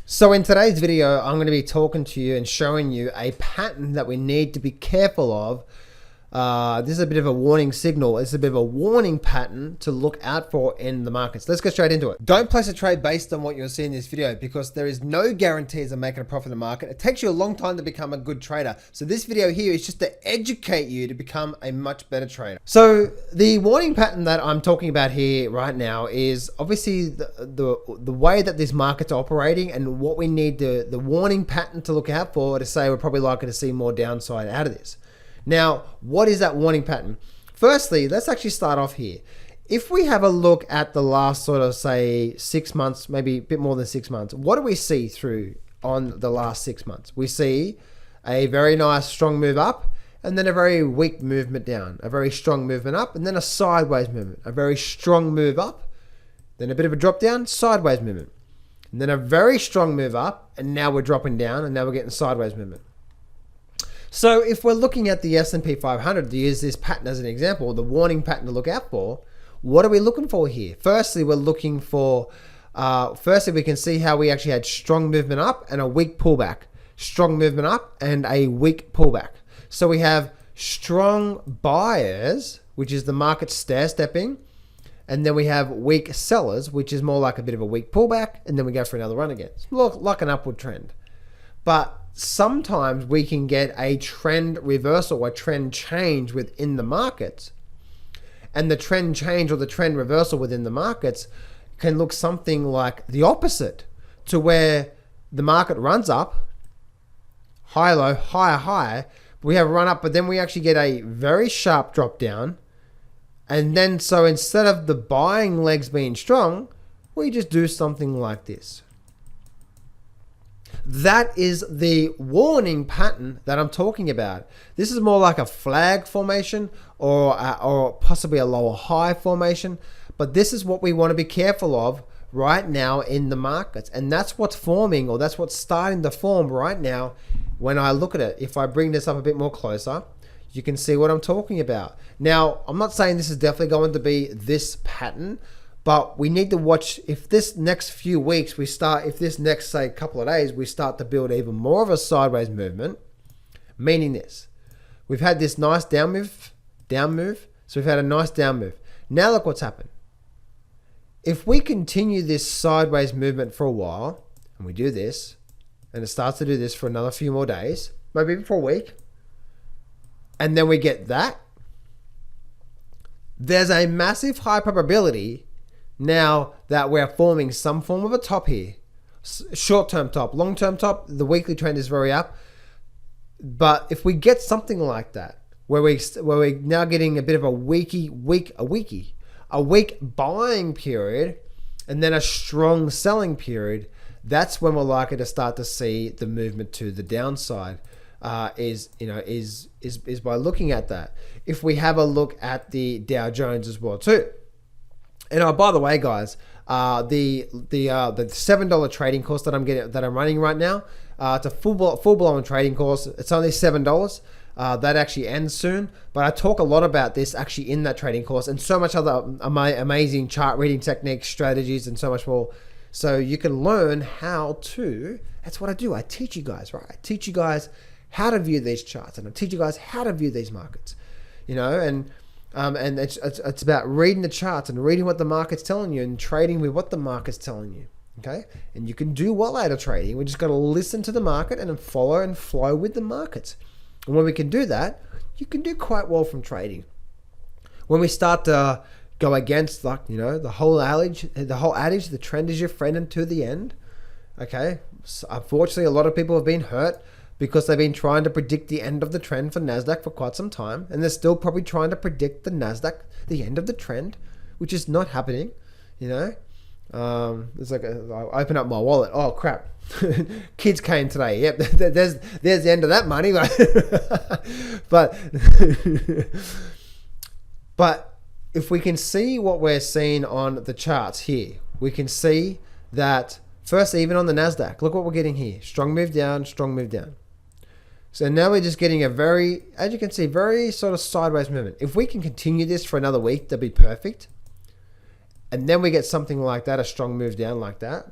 So in today's video, I'm going to be talking to you and showing you a pattern that we need to be careful of. This is a bit of a warning signal. It's a bit of a warning pattern to look out for in the markets. Let's get straight into it. Don't place a trade based on what you'll see in this video because there is no guarantees of making a profit in the market. It takes you a long time to become a good trader. So this video here is just to educate you to become a much better trader. So the warning pattern that I'm talking about here right now is obviously the way that this market's operating and what we need the warning pattern to look out for to say we're probably likely to see more downside out of this. Now, what is that warning pattern? Firstly, let's actually start off here. If we have a look at the last sort of say 6 months, maybe a bit more than 6 months, what do we see through on the last 6 months? We see a very nice strong move up and then a very weak movement down, a very strong movement up and then a sideways movement, a very strong move up, then a bit of a drop down, sideways movement, and then a very strong move up and now we're dropping down and now we're getting sideways movement. So if we're looking at the Sp500 to use this pattern as an example, the warning pattern to look out for, what are we looking for here? Firstly, we're looking for, firstly, we can see how we actually had strong movement up and a weak pullback. Strong movement up and a weak pullback. So we have strong buyers, which is the market stair stepping. And then we have weak sellers, which is more like a bit of a weak pullback. And then we go for another run again. It's like an upward trend. But sometimes we can get a trend reversal or trend change within the markets. And the trend change or the trend reversal within the markets can look something like the opposite, to where the market runs up, high, low, higher, high. We have a run up, but then we actually get a very sharp drop down. And then so instead of the buying legs being strong, we just do something like this. That is the warning pattern that I'm talking about. This is more like a flag formation or possibly a lower high formation. But this is what we want to be careful of right now in the markets. And that's what's forming, or that's what's starting to form right now when I look at it. If I bring this up a bit more closer, you can see what I'm talking about. Now, I'm not saying this is definitely going to be this pattern, but we need to watch if this next few weeks if this next, say, couple of days, we start to build even more of a sideways movement, meaning this. We've had this nice down move. So we've had a nice down move. Now look what's happened. If we continue this sideways movement for a while, and we do this, and it starts to do this for another few more days, maybe even for a week, and then we get that, there's a massive high probability now that we're forming some form of a top here. Short-term top, long-term top, the weekly trend is very up. But if we get something like that, where we're now getting a bit of a weak buying period, and then a strong selling period, that's when we're likely to start to see the movement to the downside. Is by looking at that. If we have a look at the Dow Jones as well too. And by the way, guys, the $7 trading course that I'm running right now, it's a full blown trading course. It's only $7. That actually ends soon, but I talk a lot about this actually in that trading course and so much other amazing chart reading techniques, strategies, and so much more. So you can learn how to. That's what I do. I teach you guys, right? I teach you guys how to view these charts, and I teach you guys how to view these markets. And it's about reading the charts and reading what the market's telling you and trading with what the market's telling you. Okay, and you can do well out of trading. We just got to listen to the market and then follow and flow with the markets. And when we can do that, you can do quite well from trading. When we start to go against, like, the whole adage, the trend is your friend until the end. Okay, so unfortunately, a lot of people have been hurt because they've been trying to predict the end of the trend for Nasdaq for quite some time, and they're still probably trying to predict the Nasdaq, the end of the trend, which is not happening. It's like I open up my wallet. Oh crap! Kids came today. Yep, there's the end of that money. But if we can see what we're seeing on the charts here, we can see that first, even on the Nasdaq, look what we're getting here: strong move down, strong move down. So now we're just getting a very, as you can see, very sort of sideways movement. If we can continue this for another week, that'd be perfect. And then we get something like that, a strong move down like that.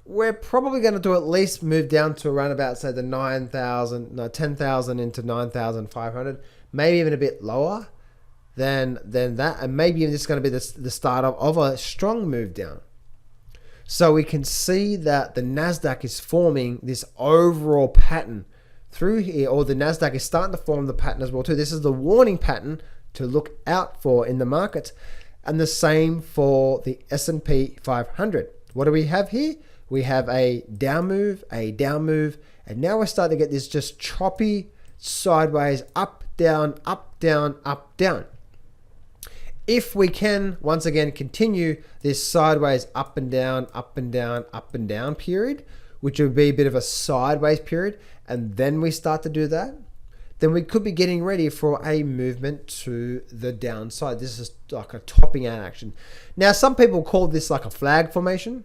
we're probably going to do at least move down to around about, say, the 10,000 into 9,500, maybe even a bit lower than that, and maybe even this is going to be the start of a strong move down. So we can see that the Nasdaq is forming this overall pattern through here, or the Nasdaq is starting to form the pattern as well too. This is the warning pattern to look out for in the markets, and the same for the S&P 500. What do we have here? We have a down move, and now we're starting to get this just choppy sideways, up, down, up, down, up, down. If we can, once again, continue this sideways up and down, up and down, up and down period, which would be a bit of a sideways period, and then we start to do that, then we could be getting ready for a movement to the downside. This is like a topping out action. Now, some people call this like a flag formation,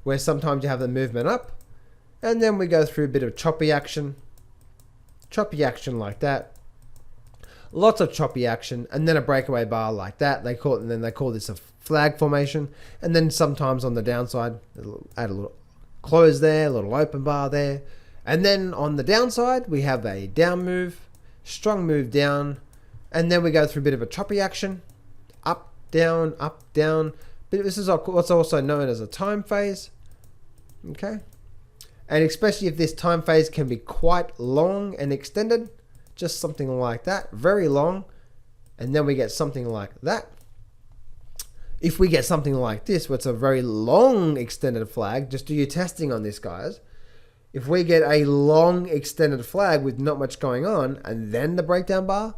where sometimes you have the movement up, and then we go through a bit of choppy action like that. Lots of choppy action, and then a breakaway bar like that. They call this a flag formation. And then sometimes on the downside, add a little close there, a little open bar there. And then on the downside, we have a down move, strong move down, and then we go through a bit of a choppy action, up, down, up, down. But this is what's also known as a time phase. Okay, and especially if this time phase can be quite long and extended. Just something like that, very long, and then we get something like that. If we get something like this, where it's a very long extended flag, just do your testing on this, guys. If we get a long extended flag with not much going on, and then the breakdown bar,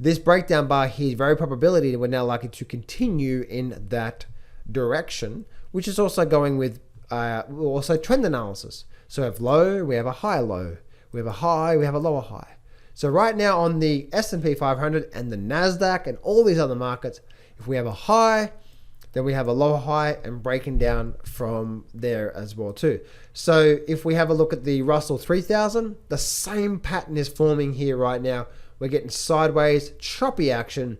this breakdown bar here, very probability we're now likely to continue in that direction, which is also going with also trend analysis. So we have low, we have a high low, we have a high, we have a lower high. So right now on the S&P 500 and the Nasdaq and all these other markets, if we have a high, then we have a lower high and breaking down from there as well too. So if we have a look at the Russell 3000, the same pattern is forming here right now. We're getting sideways, choppy action.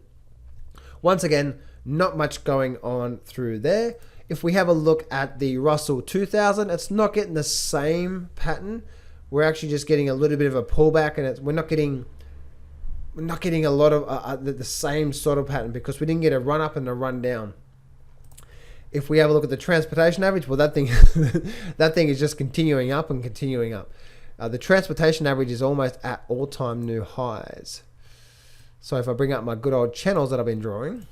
Once again, not much going on through there. If we have a look at the Russell 2000, it's not getting the same pattern. We're actually just getting a little bit of a pullback, and we're not getting a lot of the same sort of pattern because we didn't get a run up and a run down. If we have a look at the transportation average, well, that thing that thing is just continuing up and continuing up. The transportation average is almost at all-time new highs. So if I bring up my good old channels that I've been drawing,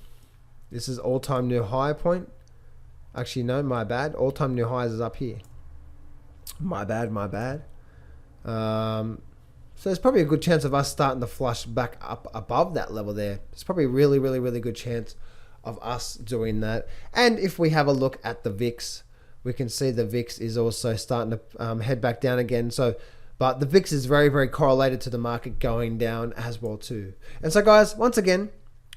this is all-time new high point. Actually, no, my bad. All-time new highs is up here. My bad. So there's probably a good chance of us starting to flush back up above that level there. It's probably a really good chance of us doing that. And if we have a look at the VIX, we can see the VIX is also starting to head back down again. But the VIX is very correlated to the market going down as well too. And so guys, once again,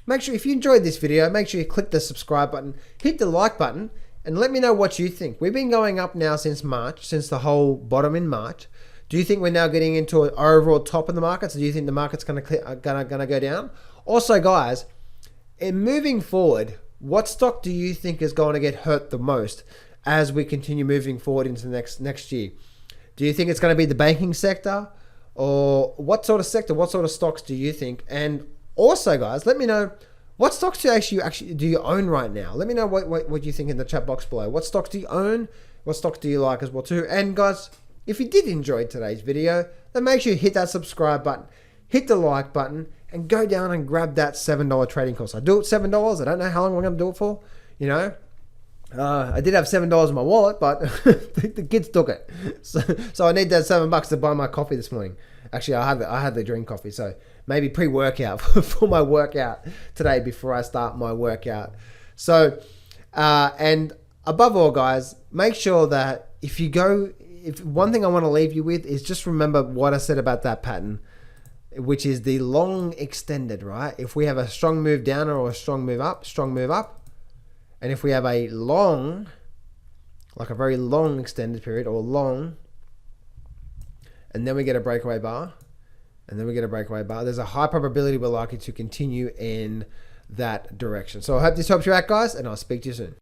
make sure if you enjoyed this video, make sure you click the subscribe button, hit the like button, and let me know what you think. We've been going up now since March, since the whole bottom in March. Do you think we're now getting into an overall top in the markets? Or do you think the market's gonna go down? Also, guys, in moving forward, what stock do you think is going to get hurt the most as we continue moving forward into the next year? Do you think it's going to be the banking sector, or what sort of sector? What sort of stocks do you think? And also, guys, let me know what stocks do you own right now. Let me know what you think in the chat box below. What stocks do you own? What stocks do you like as well too? And guys, if you did enjoy today's video, then make sure you hit that subscribe button, hit the like button, and go down and grab that $7 trading course. I do it $7. I don't know how long I'm going to do it for. You know, I did have $7 in my wallet, but the kids took it. So I need that $7 to buy my coffee this morning. Actually, I had the drink coffee, so maybe pre-workout for my workout today before I start my workout. So, and above all, guys, make sure that if one thing I want to leave you with is just remember what I said about that pattern, which is the long extended, right? If we have a strong move down or a strong move up, and if we have a long, like a very long extended period or long, and then we get a breakaway bar, there's a high probability we're likely to continue in that direction. So I hope this helps you out, guys, and I'll speak to you soon.